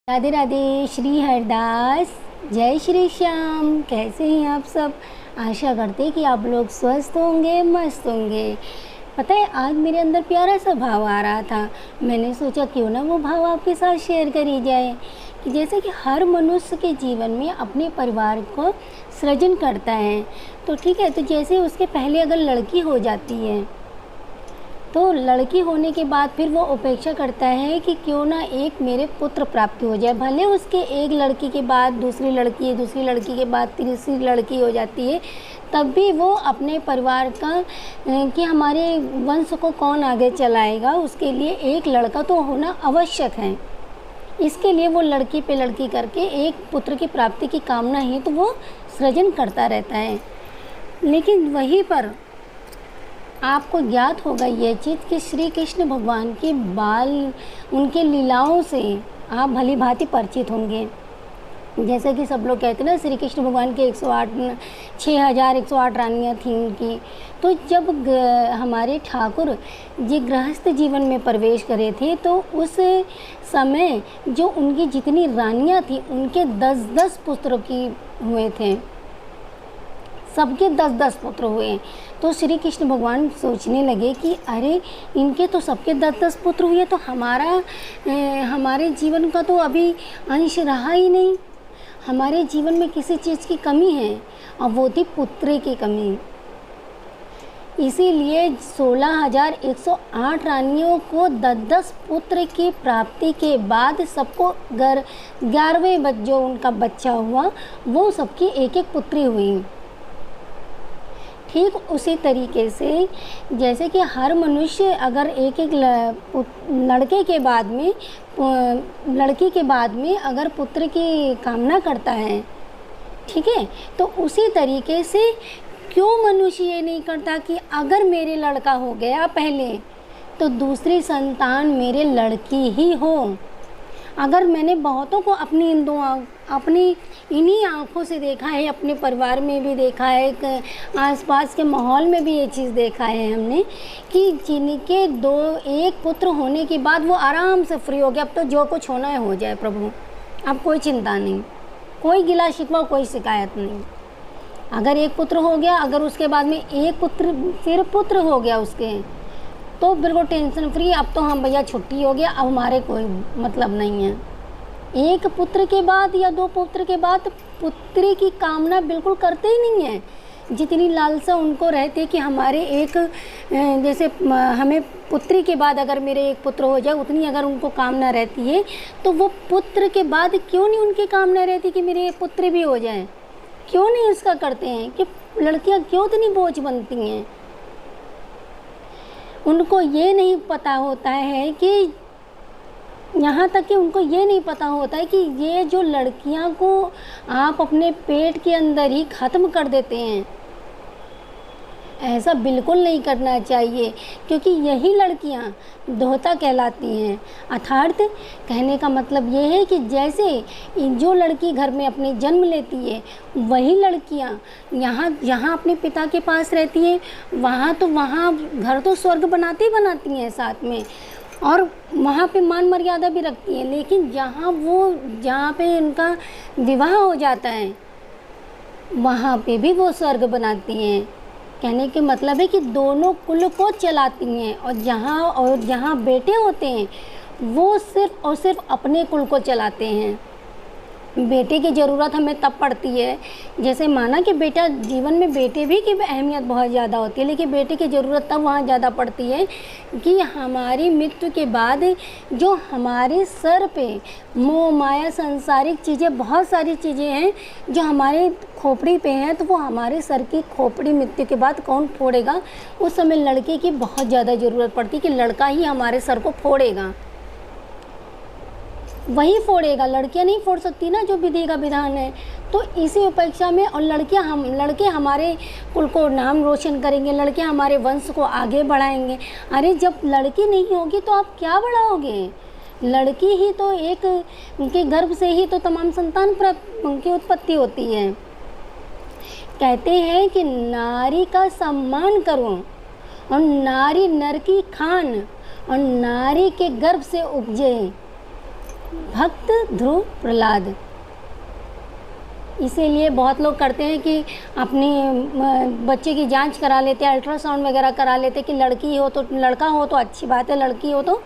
राधे राधे। श्री हरदास। जय श्री श्याम। कैसे हैं आप सब? आशा करते हैं कि आप लोग स्वस्थ होंगे, मस्त होंगे। पता है, आज मेरे अंदर प्यारा सा भाव आ रहा था। मैंने सोचा क्यों ना वो भाव आपके साथ शेयर करी जाए कि जैसे कि हर मनुष्य के जीवन में अपने परिवार को सृजन करता है। तो ठीक है, तो जैसे उसके पहले अगर लड़की हो जाती है तो लड़की होने के बाद फिर वो अपेक्षा करता है कि क्यों ना एक मेरे पुत्र प्राप्ति हो जाए। भले उसके एक लड़की के बाद दूसरी लड़की के बाद तीसरी लड़की हो जाती है, तब भी वो अपने परिवार का कि हमारे वंश को कौन आगे चलाएगा, उसके लिए एक लड़का तो होना आवश्यक है। इसके लिए वो लड़की पे लड़की करके एक पुत्र की प्राप्ति की कामना ही तो वो सृजन करता रहता है। लेकिन वहीं पर आपको ज्ञात होगा ये चीज़ कि श्री कृष्ण भगवान के उनके लीलाओं से आप भली भांति परिचित होंगे। जैसे कि सब लोग कहते हैं ना, श्री कृष्ण भगवान के 6108 रानियाँ थीं उनकी। तो जब हमारे ठाकुर जी गृहस्थ जीवन में प्रवेश करे थे तो उस समय जो उनकी जितनी रानियाँ थीं उनके 10-10 पुत्र की हुए थे, सबके 10-10 पुत्र हुए। तो श्री कृष्ण भगवान सोचने लगे कि अरे, इनके तो सबके 10-10 पुत्र हुए, तो हमारे जीवन का तो अभी अंश रहा ही नहीं। हमारे जीवन में किसी चीज़ की कमी है, और वो थी पुत्र की कमी। इसीलिए 16,108 रानियों को 10-10 पुत्र की प्राप्ति के बाद सबको 11वें जो उनका बच्चा हुआ वो सबकी एक-एक पुत्री हुई। ठीक उसी तरीके से जैसे कि हर मनुष्य अगर एक-एक लड़की के बाद में अगर पुत्र की कामना करता है, ठीक है, तो उसी तरीके से क्यों मनुष्य ये नहीं करता कि अगर मेरे लड़का हो गया पहले तो दूसरी संतान मेरे लड़की ही हो। अगर मैंने बहुतों को अपनी इन्हीं आँखों से देखा है, अपने परिवार में भी देखा है, आसपास के माहौल में भी ये चीज़ देखा है हमने कि जिनके एक पुत्र होने के बाद वो आराम से फ्री हो गया, अब तो जो कुछ होना है हो जाए प्रभु, अब कोई चिंता नहीं, कोई गिला शिकवा, कोई शिकायत नहीं। अगर एक पुत्र हो गया, अगर उसके बाद में एक पुत्र फिर पुत्र हो गया उसके, तो बिल्कुल टेंशन फ्री, अब तो हम भैया छुट्टी हो गया, अब हमारे कोई मतलब नहीं है। एक पुत्र के बाद या 2 पुत्र के बाद पुत्री की कामना बिल्कुल करते ही नहीं है। जितनी लालसा उनको रहती है कि हमारे जैसे हमें पुत्री के बाद अगर मेरे एक पुत्र हो जाए, उतनी अगर उनको कामना रहती है, तो वो पुत्र के बाद क्यों नहीं उनकी कामना रहती कि मेरे एक पुत्र भी हो जाए? क्यों नहीं उसका करते हैं? कि लड़कियां क्यों इतनी बोझ बनती हैं? उनको ये नहीं पता होता है कि यहाँ तक कि उनको ये नहीं पता होता है कि ये जो लड़कियाँ को आप अपने पेट के अंदर ही ख़त्म कर देते हैं, ऐसा बिल्कुल नहीं करना चाहिए, क्योंकि यही लड़कियाँ दोहता कहलाती हैं। अर्थात कहने का मतलब ये है कि जैसे जो लड़की घर में अपने जन्म लेती है, वही लड़कियाँ यहाँ अपने पिता के पास रहती हैं, वहाँ घर तो स्वर्ग बनाती हैं साथ में, और वहाँ पे मान मर्यादा भी रखती हैं। लेकिन जहाँ पे उनका विवाह हो जाता है, वहाँ पे भी वो स्वर्ग बनाती हैं। कहने के मतलब है कि दोनों कुल को चलाती हैं, और जहाँ बेटे होते हैं वो सिर्फ और सिर्फ अपने कुल को चलाते हैं। बेटे की ज़रूरत हमें तब पड़ती है, जैसे माना कि बेटा जीवन में बेटे भी की अहमियत बहुत ज़्यादा होती है, लेकिन बेटे की ज़रूरत तब वहाँ ज़्यादा पड़ती है कि हमारी मृत्यु के बाद जो हमारे सर पे मोह माया सांसारिक चीज़ें, बहुत सारी चीज़ें हैं जो हमारे खोपड़ी पे हैं, तो वो हमारे सर की खोपड़ी मृत्यु के बाद कौन फोड़ेगा? उस समय लड़के की बहुत ज़्यादा ज़रूरत पड़ती है कि लड़का ही हमारे सर को फोड़ेगा, वही फोड़ेगा, लड़कियां नहीं फोड़ सकती ना, जो विधि का विधान है। तो इसी अपेक्षा में, और लड़के हमारे कुल को नाम रोशन करेंगे, लड़के हमारे वंश को आगे बढ़ाएंगे। अरे, जब लड़की नहीं होगी तो आप क्या बढ़ाओगे? लड़की ही तो एक उनके गर्भ से ही तो तमाम संतान की उत्पत्ति होती है। कहते हैं कि नारी का सम्मान करो, और नारी नर की खान, और नारी के गर्भ से उपजे। भक्त ध्रुव प्रहलाद। इसीलिए बहुत लोग करते हैं कि अपने बच्चे की जांच करा लेते हैं, अल्ट्रासाउंड वगैरह करा लेते हैं कि लड़की हो तो, लड़का हो तो अच्छी बात है, लड़की हो तो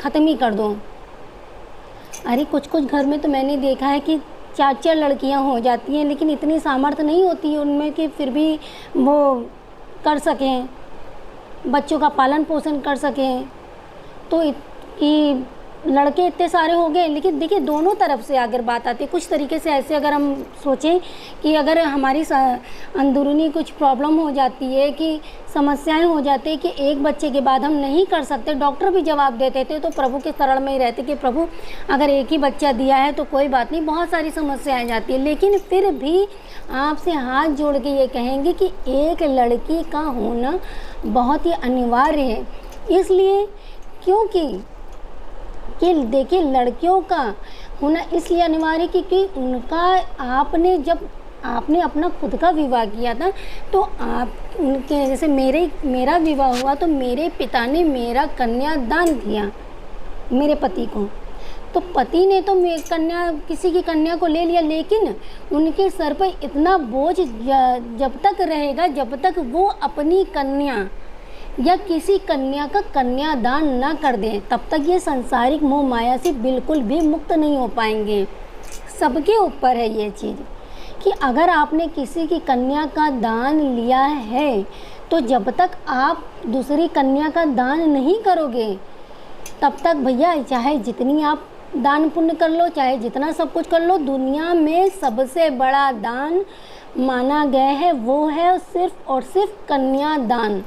ख़त्म ही कर दो। अरे कुछ कुछ घर में तो मैंने देखा है कि 4-4 लड़कियां हो जाती हैं, लेकिन इतनी सामर्थ्य नहीं होती है उनमें कि फिर भी वो कर सकें, बच्चों का पालन पोषण कर सकें। तो कि लड़के इतने सारे हो गए, लेकिन देखिए दोनों तरफ से अगर बात आती है, कुछ तरीके से ऐसे अगर हम सोचें कि अगर हमारी अंदरूनी कुछ प्रॉब्लम हो जाती है, कि समस्याएं हो जाती है कि एक बच्चे के बाद हम नहीं कर सकते, डॉक्टर भी जवाब देते थे तो प्रभु के शरण में ही रहते कि प्रभु अगर एक ही बच्चा दिया है तो कोई बात नहीं, बहुत सारी समस्याएं जाती है, लेकिन फिर भी आपसे हाथ जोड़ के ये कहेंगे कि एक लड़की का होना बहुत ही अनिवार्य है। इसलिए क्योंकि देखिए लड़कियों का होना इसलिए अनिवार्य क्योंकि उनका आपने अपना खुद का विवाह किया था, तो आप उनके जैसे मेरा विवाह हुआ तो मेरे पिता ने मेरा कन्यादान किया मेरे पति को, तो पति ने तो किसी की कन्या को ले लिया, लेकिन उनके सर पर इतना बोझ जब तक रहेगा, जब तक वो अपनी कन्या या किसी कन्या का कन्यादान न कर दें, तब तक ये सांसारिक मोह माया से बिल्कुल भी मुक्त नहीं हो पाएंगे। सबके ऊपर है ये चीज़ कि अगर आपने किसी की कन्या का दान लिया है, तो जब तक आप दूसरी कन्या का दान नहीं करोगे, तब तक भैया चाहे जितनी आप दान पुण्य कर लो, चाहे जितना सब कुछ कर लो, दुनिया में सबसे बड़ा दान माना गया है वो है सिर्फ और सिर्फ कन्यादान।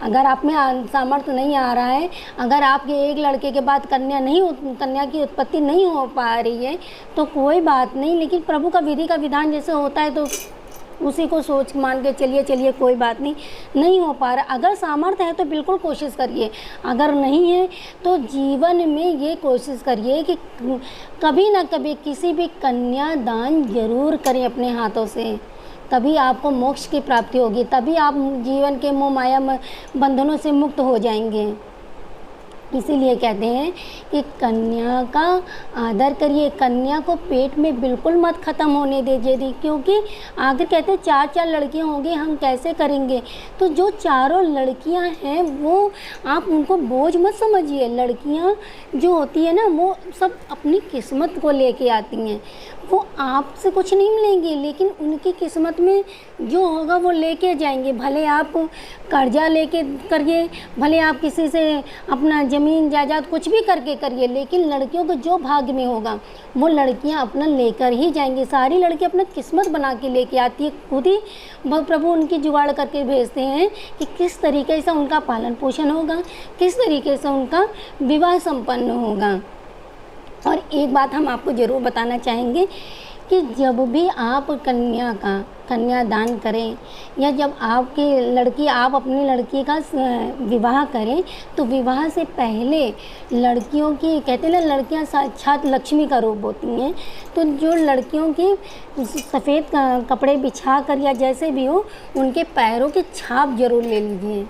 अगर आप में सामर्थ्य नहीं आ रहा है, अगर आपके एक लड़के के बाद कन्या की उत्पत्ति नहीं हो पा रही है तो कोई बात नहीं, लेकिन प्रभु का विधि का विधान जैसे होता है तो उसी को सोच मान के चलिए कोई बात नहीं हो पा रहा। अगर सामर्थ्य है तो बिल्कुल कोशिश करिए, अगर नहीं है तो जीवन में ये कोशिश करिए कि कभी ना कभी किसी भी कन्यादान जरूर करें अपने हाथों से, तभी आपको मोक्ष की प्राप्ति होगी, तभी आप जीवन के मोह माया बंधनों से मुक्त हो जाएंगे। इसीलिए कहते हैं कि कन्या का आदर करिए, कन्या को पेट में बिल्कुल मत ख़त्म होने दीजिए, क्योंकि आखिर कहते हैं 4-4 लड़कियां होंगी, हम कैसे करेंगे। तो जो चारों लड़कियां हैं वो आप उनको बोझ मत समझिए। लड़कियां जो होती है ना वो सब अपनी किस्मत को लेके आती हैं, वो आपसे कुछ नहीं मिलेंगी, लेकिन उनकी किस्मत में जो होगा वो लेके जाएंगे। भले आप कर्जा लेके करिए, भले आप किसी से अपना ज़मीन जायदाद कुछ भी करके करिए, लेकिन लड़कियों को जो भाग्य में होगा वो लड़कियां अपना लेकर ही जाएंगी। सारी लड़कियां अपना किस्मत बना के लेके आती है, खुद ही प्रभु उनकी जुगाड़ करके भेजते हैं कि किस तरीके से उनका पालन पोषण होगा, किस तरीके से उनका विवाह संपन्न होगा। और एक बात हम आपको ज़रूर बताना चाहेंगे कि जब भी आप कन्यादान करें या जब आप अपनी लड़की का विवाह करें, तो विवाह से पहले लड़कियों की कहते हैं ना, लड़कियां साक्षात लक्ष्मी का रूप होती हैं, तो जो लड़कियों की सफ़ेद कपड़े बिछा कर या जैसे भी हो उनके पैरों की छाप जरूर ले लीजिए।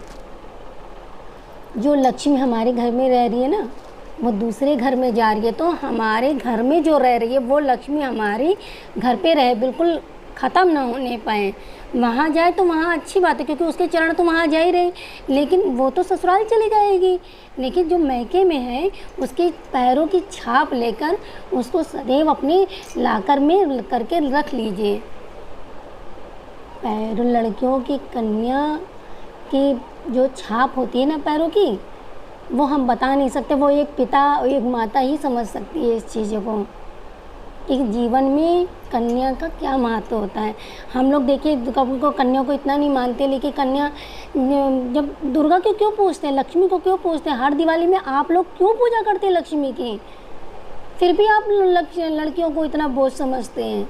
जो लक्ष्मी हमारे घर में रह रही है ना, वो दूसरे घर में जा रही है, तो हमारे घर में जो रह रही है वो लक्ष्मी हमारे घर पे रहे, बिल्कुल ख़त्म ना होने पाए। वहाँ जाए तो वहाँ अच्छी बात है, क्योंकि उसके चरण तो वहाँ जा ही रहे, लेकिन वो तो ससुराल चली जाएगी। लेकिन जो मैके में है उसके पैरों की छाप लेकर उसको सदैव अपने लाकर में करके रख लीजिए। लड़कियों की कन्या की जो छाप होती है ना पैरों की, वो हम बता नहीं सकते, वो एक पिता और एक माता ही समझ सकती है इस चीज़ों को, एक जीवन में कन्या का क्या महत्व होता है। हम लोग देखिए को कन्या को इतना नहीं मानते, लेकिन कन्या जब दुर्गा को क्यों पूजते हैं, लक्ष्मी को क्यों पूजते हैं, हर दिवाली में आप लोग क्यों पूजा करते हैं लक्ष्मी की, फिर भी आप लड़कियों को इतना बोझ समझते हैं।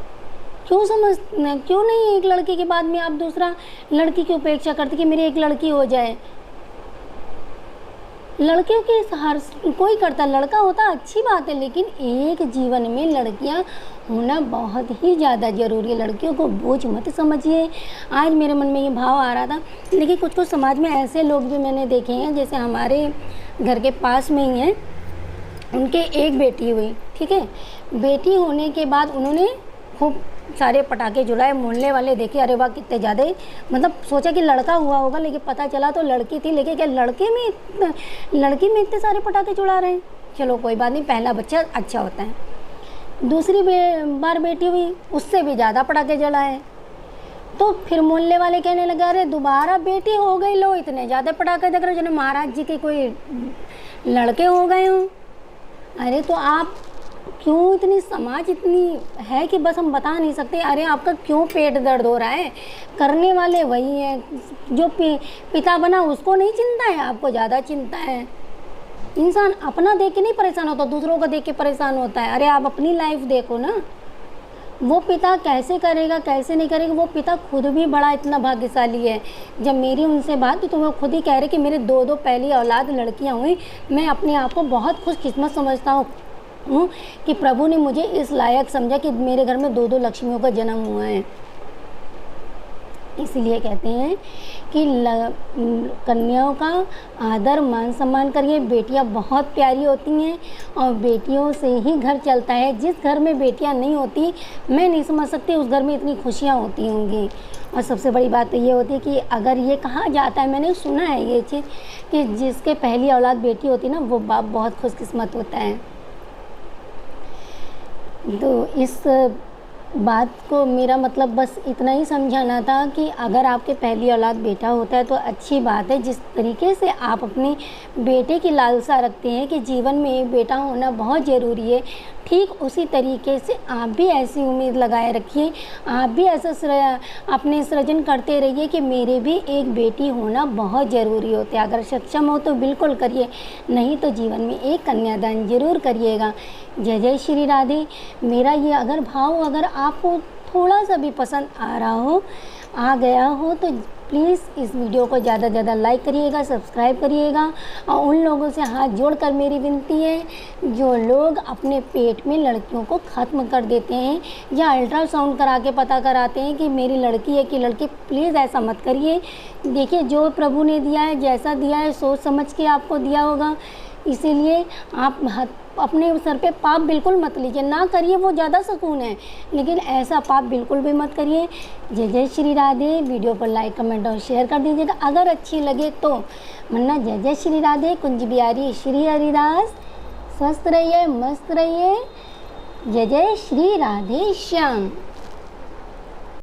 क्यों नहीं एक लड़की के बाद में आप दूसरा लड़की की उपेक्षा करते कि मेरी एक लड़की हो जाए। लड़कियों की हर कोई करता, लड़का होता अच्छी बात है, लेकिन एक जीवन में लड़कियां होना बहुत ही ज़्यादा ज़रूरी है। लड़कियों को बोझ मत समझिए। आज मेरे मन में ये भाव आ रहा था, लेकिन कुछ समाज में ऐसे लोग भी मैंने देखे हैं, जैसे हमारे घर के पास में ही हैं, उनके एक बेटी हुई, ठीक है। बेटी होने के बाद उन्होंने खूब सारे पटाखे जलाए। मोहल्ले वाले देखे, अरे वाह कितने ज़्यादा, मतलब सोचा कि लड़का हुआ होगा, लेकिन पता चला तो लड़की थी। लेकिन क्या लड़की में इतने सारे पटाखे जला रहे हैं। चलो कोई बात नहीं, पहला बच्चा अच्छा होता है। दूसरी बार बेटी हुई, उससे भी ज़्यादा पटाखे जलाए। तो फिर मोहल्ले वाले कहने लगे, अरे दोबारा बेटी हो गई, लो इतने ज़्यादा पटाखे देख रहे हो, जैसे महाराज जी के कोई लड़के हो गए हों। अरे तो आप क्यों, इतनी समाज इतनी है कि बस हम बता नहीं सकते। अरे आपका क्यों पेट दर्द हो रहा है, करने वाले वही हैं। जो पिता बना उसको नहीं चिंता है, आपको ज़्यादा चिंता है। इंसान अपना देख के नहीं परेशान होता, दूसरों का देख के परेशान होता है। अरे आप अपनी लाइफ देखो ना, वो पिता कैसे करेगा कैसे नहीं करेगा। वो पिता खुद भी बड़ा इतना भाग्यशाली है। जब मेरी उनसे बात तो वो खुद ही कह रहे कि मेरे दो पहली औलाद लड़कियां हुई। मैं अपने आप को बहुत खुशकिस्मत समझता हूँ कि प्रभु ने मुझे इस लायक समझा कि मेरे घर में दो लक्ष्मियों का जन्म हुआ है। इसलिए कहते हैं कि कन्याओं का आदर मान सम्मान करिए। बेटियां बहुत प्यारी होती हैं और बेटियों से ही घर चलता है। जिस घर में बेटियां नहीं होती, मैं नहीं समझ सकती उस घर में इतनी खुशियां होती होंगी। और सबसे बड़ी बात तो ये होती है कि अगर ये कहा जाता है, मैंने सुना है ये चीज़, कि जिसके पहली औलाद बेटी होती है ना, वो बाप बहुत खुशकिस्मत होता है। तो इस बात को मेरा मतलब बस इतना ही समझाना था कि अगर आपके पहली औलाद बेटा होता है तो अच्छी बात है। जिस तरीके से आप अपने बेटे की लालसा रखते हैं कि जीवन में एक बेटा होना बहुत ज़रूरी है, ठीक उसी तरीके से आप भी ऐसी उम्मीद लगाए रखिए। आप भी ऐसा अपने सृजन करते रहिए कि मेरे भी एक बेटी होना बहुत ज़रूरी होता है। अगर सक्षम हो तो बिल्कुल करिए, नहीं तो जीवन में एक कन्यादान ज़रूर करिएगा। जय जय श्री राधे। मेरा ये अगर भाव अगर आपको थोड़ा सा भी पसंद आ गया हो तो प्लीज़ इस वीडियो को ज़्यादा से ज़्यादा लाइक करिएगा, सब्सक्राइब करिएगा। और उन लोगों से हाथ जोड़कर मेरी विनती है जो लोग अपने पेट में लड़कियों को ख़त्म कर देते हैं या अल्ट्रासाउंड करा के पता कराते हैं कि मेरी लड़की है कि लड़की, प्लीज़ ऐसा मत करिए। देखिए जो प्रभु ने दिया है, जैसा दिया है सोच समझ के आपको दिया होगा। इसीलिए आप अपने सर पे पाप बिल्कुल मत लीजिए, ना करिए, वो ज़्यादा सुकून है, लेकिन ऐसा पाप बिल्कुल भी मत करिए। जय जय श्री राधे। वीडियो को लाइक कमेंट और शेयर कर दीजिएगा अगर अच्छी लगे तो, वरना जय जय श्री राधे। कुंज बिहारी श्री हरिदास। स्वस्थ रहिए, मस्त रहिए। जय जय श्री राधे श्याम।